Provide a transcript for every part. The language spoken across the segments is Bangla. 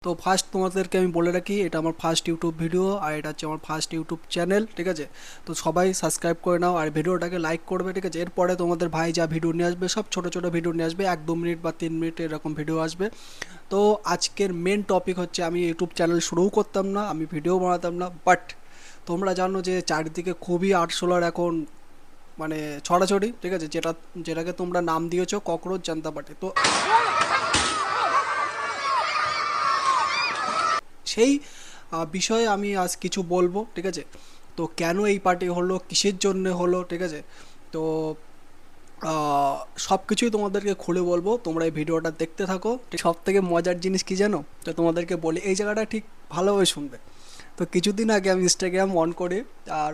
তো ফার্স্ট তোমাদেরকে আমি বলে রাখি, এটা আমার ফার্স্ট ইউটিউব ভিডিও আর এটা হচ্ছে আমার ফার্স্ট ইউটিউব চ্যানেল, ঠিক আছে? তো সবাই সাবস্ক্রাইব করে নাও আর ভিডিওটাকে লাইক করবে, ঠিক আছে? এরপরে তোমাদের ভাই যা ভিডিও নিয়ে আসবে সব ছোট ছোট ভিডিও নিয়ে আসবে, 1-2 মিনিট বা 3 মিনিট এরকম ভিডিও আসবে। তো আজকের মেন টপিক হচ্ছে, আমি ইউটিউব চ্যানেল শুরুও করতাম না, আমি ভিডিও বানাতাম না, বাট তোমরা জানো যে চারিদিকে খুবই আরশোলার এখন মানে ছড়াছড়ি, ঠিক আছে? যেটাকে তোমরা নাম দিয়েছো ককরোচ জানতা পার্টি। তো সেই বিষয়ে আমি আজ কিছু বলবো, ঠিক আছে? তো কেন এই পার্টি হলো, কিসের জন্য হলো, ঠিক আছে? তো সব কিছুই তোমাদেরকে খুলে বলবো, তোমরা এই ভিডিওটা দেখতে থাকো। সব থেকে মজার জিনিস কি জানো? তো তোমাদেরকে বলি, এই জায়গাটা ঠিক ভালোভাবে শুনবে। তো কিছুদিন আগে আমি ইনস্টাগ্রাম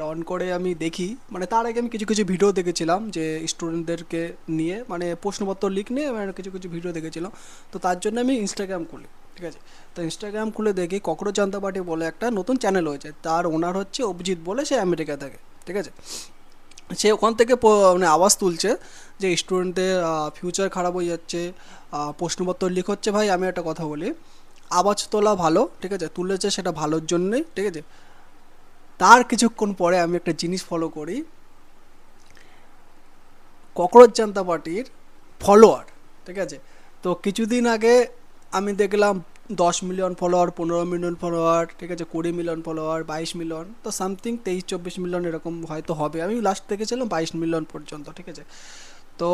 অন করে আমি দেখি, মানে তার আগে আমি কিছু কিছু ভিডিও দেখেছিলাম যে স্টুডেন্টদেরকে নিয়ে, মানে প্রশ্নপত্র লিক নিয়ে মানে কিছু কিছু ভিডিও দেখেছিলাম। তো তার জন্য আমি ইনস্টাগ্রাম খুলি, ঠিক আছে? তো ইনস্টাগ্রাম খুলে দেখি ককরোচ জানতা পার্টি বলে একটা নতুন চ্যানেল হয়েছে, তার ওনার হচ্ছে অভিজিৎ বলে, সে আমেরিকা থাকে, ঠিক আছে? সে ওখান থেকে মানে আওয়াজ তুলছে যে স্টুডেন্টদের ফিউচার খারাপ হয়ে যাচ্ছে, প্রশ্নপত্র লিক হচ্ছে। ভাই আমি একটা কথা বলি, আওয়াজ তোলা ভালো, ঠিক আছে? তুলেছে সেটা ভালোর জন্যই, ঠিক আছে? তার কিছুক্ষণ পরে আমি একটা জিনিস ফলো করি, ককরোচ জানতা পার্টির ফলোয়ার, ঠিক আছে? তো কিছুদিন আগে আমি দেখলাম 10 মিলিয়ন ফলোয়ার, 15 মিলিয়ন ফলোয়ার, ঠিক আছে, 20 মিলিয়ন ফলোয়ার, 22 মিলিয়ন, তো সামথিং 23-24 মিলিয়ন এরকম হয়তো হবে। আমি লাস্ট দেখেছিলাম 22 মিলিয়ন পর্যন্ত, ঠিক আছে? তো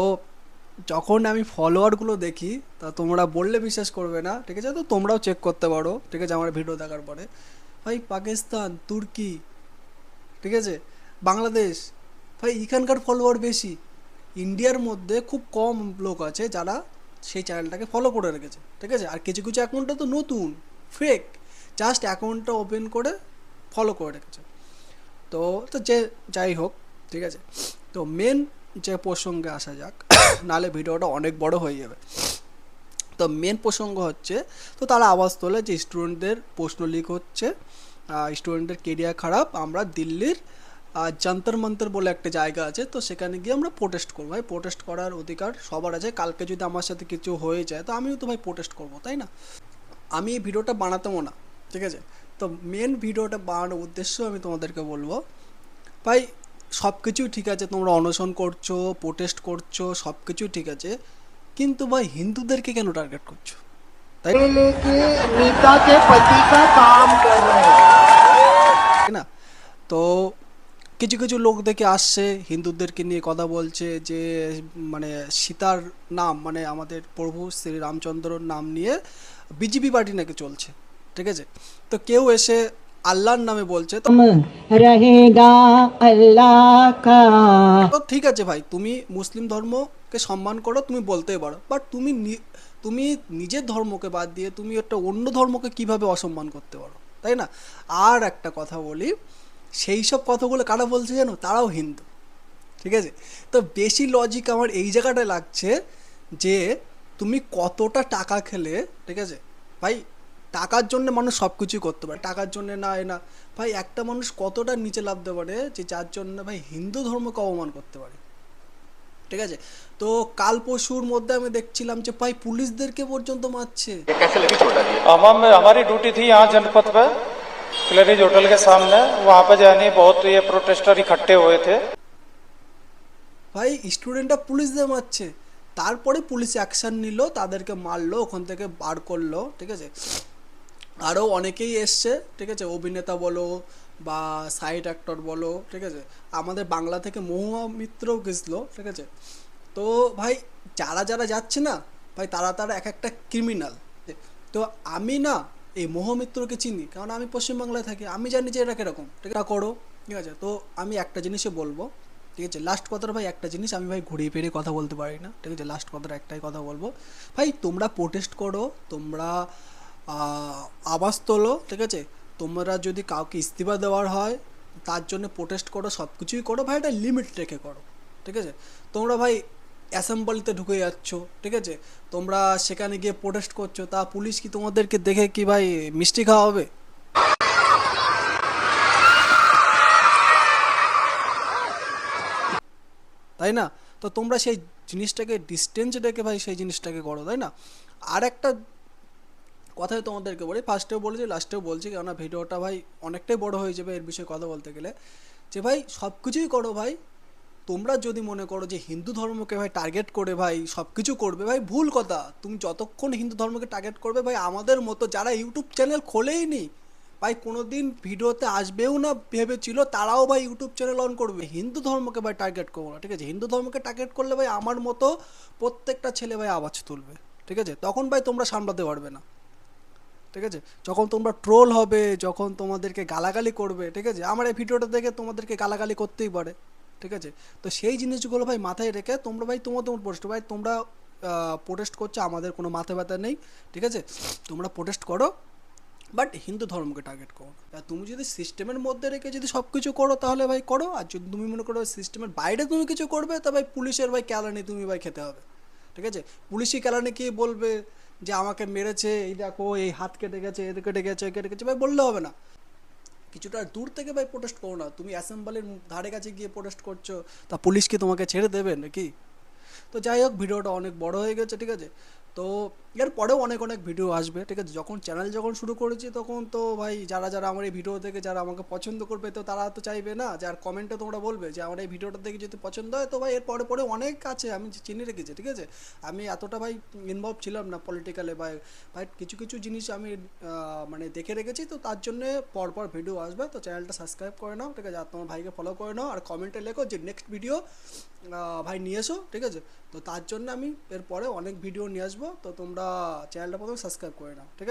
যখন আমি ফলোয়ারগুলো দেখি, তা তোমরা বললে বিশ্বাস করবে না, ঠিক আছে? তো তোমরাও চেক করতে পারো, ঠিক আছে, আমার ভিডিও দেখার পরে। ভাই পাকিস্তান, তুর্কি, ঠিক আছে, বাংলাদেশ, ভাই এখানকার ফলোয়ার বেশি। ইন্ডিয়ার মধ্যে খুব কম লোক আছে যারা সেই চ্যানেলটাকে ফলো করে রেখেছে, ঠিক আছে? আর কিছু কিছু অ্যাকাউন্টটা তো নতুন, ফেক, জাস্ট অ্যাকাউন্টটা ওপেন করে ফলো করে রেখেছে। তো তো যে যাই হোক, ঠিক আছে? তো মেন যে প্রসঙ্গে আসা যাক, নালে ভিডিওটা অনেক বড় হয়ে যাবে। তো মেন প্রসঙ্গ হচ্ছে, তো তারা আওয়াজ তোলে যে স্টুডেন্টদের প্রশ্ন লিক হচ্ছে, স্টুডেন্টদের কেরিয়ার খারাপ, আমরা দিল্লির যন্তর মন্তর বলে একটা জায়গা আছে, তো সেখানে গিয়ে আমরা প্রোটেস্ট করবো। ভাই প্রোটেস্ট করার অধিকার সবার আছে, কালকে যদি আমার সাথে কিছু হয়ে যায় তো আমিও তো ভাই প্রোটেস্ট করবো, তাই না? আমি এই ভিডিওটা বানাতেও না, ঠিক আছে? তো মেন ভিডিওটা বানানোর উদ্দেশ্য আমি তোমাদেরকে বলবো, ভাই সব কিছুই ঠিক আছে, তোমরা অনশন করছো, প্রোটেস্ট করছো, সব কিছুই ঠিক আছে, কিন্তু ভাই হিন্দুদেরকে কেন টার্গেট করছো, তাই नीता के पति का काम कर रहे हैं। না? তো কিছু কিছু লোক দেখে আসছে হিন্দুদেরকে নিয়ে কথা বলছে যে মানে সীতার নাম, মানে আমাদের প্রভু শ্রী রামচন্দ্রর নাম নিয়ে বিজেপি পার্টি নাকি চলছে, ঠিক আছে? তো কেউ এসে আল্লাহর নামে বলছে, তো रहेगा अल्लाह का। তো ঠিক আছে ভাই, তুমি মুসলিম ধর্মকে সম্মান করো, তুমি বলতেই পারো, বাট তুমি নিজের ধর্মকে বাদ দিয়ে তুমি একটা অন্য ধর্মকে কিভাবে অসম্মান করতে পারো, তাই না? আর একটা কথা বলি, সেই সব কথাগুলো কারা বলছে জানো? তারাও হিন্দু, ঠিক আছে? তো বেশি লজিক আমার এই জায়গাটায় লাগছে যে তুমি কতটা টাকা খেলে, ঠিক আছে ভাই? টাকার জন্য মানুষ সব কিছুই করতে পারে, টাকার জন্য না এ না। ভাই একটা মানুষ কতটা নিচে নামতে পারে যে যার জন্য ভাই হিন্দু ধর্মকে অপমান করতে পারে, ঠিক আছে? তো কাল পরশুর মধ্যে আমি দেখছিলাম যে ভাই পুলিশদেরকে পর্যন্ত মারছে। हमारी ड्यूटी थी यहाँ जनपथ पे क्लरीज होटल के सामने। वहाँ पे जानी बहुत ये प्रोटेस्टर इकट्ठे हुए थे। ভাই স্টুডেন্টরা পুলিশদের মারছে, তারপরে পুলিশ অ্যাকশন নিল, তাদেরকে মারলো, ওখান থেকে বার করলো, ঠিক আছে? আরও অনেকেই এসছে, ঠিক আছে, অভিনেতা বলো বা সাইড অ্যাক্টর বলো, ঠিক আছে? আমাদের বাংলা থেকে মহুয়া মিত্রও গেছিলো, ঠিক আছে? তো ভাই যারা যারা যাচ্ছে না ভাই, তারা তারা এক একটা ক্রিমিনাল। তো আমি না এই মহামিত্রকে চিনি, কারণ আমি পশ্চিমবাংলায় থাকি, আমি জানি যে এটা কীরকম, ঠিক আছে? করো, ঠিক আছে? তো আমি একটা জিনিসই বলবো, ঠিক আছে, লাস্ট কথাটা ভাই একটা জিনিস, আমি ভাই ঘুরিয়ে ফিরিয়ে কথা বলতে পারি না, ঠিক আছে? লাস্ট কথাটা একটাই কথা বলবো, ভাই তোমরা প্রোটেস্ট করো, তোমরা আওয়াজ তোলো, ঠিক আছে? তোমরা যদি কাউকে ইস্তিফা দেওয়ার হয় তার জন্য প্রোটেস্ট করো, সব কিছুই করো, ভাই এটা লিমিট রেখে করো, ঠিক আছে? তোমরা ভাই অ্যাসেম্বলিতে ঢুকে যাচ্ছ, ঠিক আছে, তোমরা সেখানে গিয়ে প্রোটেস্ট করছো, তা পুলিশ কি তোমাদেরকে দেখে কি ভাই মিষ্টি খাওয়া হবে? তাই না? তো তোমরা সেই জিনিসটাকে ডিস্টেন্স রেখে ভাই সেই জিনিসটাকে করো, তাই না? আর একটা কথাই তোমাদেরকে বলি, ফার্স্টেও বলেছি লাস্টেও বলছি, কেননা ভিডিওটা ভাই অনেকটাই বড় হয়ে যাবে এর বিষয়ে কথা বলতে গেলে, যে ভাই সব কিছুই করো ভাই, তোমরা যদি মনে করো যে হিন্দু ধর্মকে ভাই টার্গেট করে ভাই সব কিছু করবে, ভাই ভুল কথা। তুমি যতক্ষণ হিন্দু ধর্মকে টার্গেট করবে ভাই, আমাদের মতো যারা ইউটিউব চ্যানেল খোলেই নি ভাই, কোনো দিন ভিডিওতে আসবেও না ভেবেছিল, তারাও ভাই ইউটিউব চ্যানেল অন করবে। হিন্দু ধর্মকে ভাই টার্গেট করবো না, ঠিক আছে? হিন্দু ধর্মকে টার্গেট করলে ভাই আমার মতো প্রত্যেকটা ছেলে ভাই আওয়াজ তুলবে, ঠিক আছে? তখন ভাই তোমরা সামলাতে পারবে না, ঠিক আছে? যখন তোমরা ট্রোল হবে, যখন তোমাদেরকে গালাগালি করবে, ঠিক আছে? আমার এই ভিডিওটা দেখে তোমাদেরকে গালাগালি করতেই পারে, ঠিক আছে? তো সেই জিনিসগুলো ভাই মাথায় রেখে তোমরা ভাই তোমার পোস্ট, ভাই তোমরা প্রোটেস্ট করছো, আমাদের কোনো মাথা ব্যথা নেই, ঠিক আছে? তোমরা প্রোটেস্ট করো, বাট হিন্দু ধর্মকে টার্গেট করো না। আর তুমি যদি সিস্টেমের মধ্যে রেখে যদি সব কিছু করো তাহলে ভাই করো, আর যদি তুমি মনে করো সিস্টেমের বাইরে তুমি কিছু করবে, তা ভাই পুলিশের ভাই ক্যালানি তুমি ভাই খেতে হবে, ঠিক আছে? পুলিশি ক্যালানি কি বলবে যে আমাকে মেরেছে, এই দেখো এই হাত কেটে গেছে, এদিকে কেটে গেছে, কেটে গেছে, ভাই বললে হবে না। কিছুটা দূর থেকে ভাই প্রোটেস্ট করো না। তুমি অ্যাসেম্বলির ধারে কাছে গিয়ে প্রোটেস্ট করছো, তা পুলিশ কি তোমাকে ছেড়ে দেবে নাকি? তো যাই হোক, ভিডিওটা অনেক বড় হয়ে গেছে, ঠিক আছে? তো এর পরেও অনেক অনেক ভিডিও আসবে, ঠিক আছে? চ্যানেল যখন শুরু করেছি তখন তো ভাই যারা যারা আমার এই ভিডিও দেখে যারা আমাকে পছন্দ করবে, তো তারা তো চাইবে না যে, আর কমেন্টে তোমরা বলবে যে আমার এই ভিডিওটা দেখে যদি পছন্দ হয়, তো ভাই এর পরে পরে অনেক আছে, আমি চিনে রেখেছি, ঠিক আছে? আমি এতটা ভাই ইনভলভ ছিলাম না পলিটিক্যালে, ভাই ভাই কিছু কিছু জিনিস আমি মানে দেখে রেখেছি, তো তার জন্যে পরপর ভিডিও আসবে। তো চ্যানেলটা সাবস্ক্রাইব করে নাও, ঠিক আছে? আর তোমার ভাইকে ফলো করে নাও, আর কমেন্টে লেখো যে নেক্সট ভিডিও ভাই নিয়ে এসো, ঠিক আছে? তো তার জন্য আমি এরপরে অনেক ভিডিও নিয়ে আসবো, তো তোমরা চ্যানেলটা প্রথমে সাবস্ক্রাইব করে নাও, ঠিক আছে?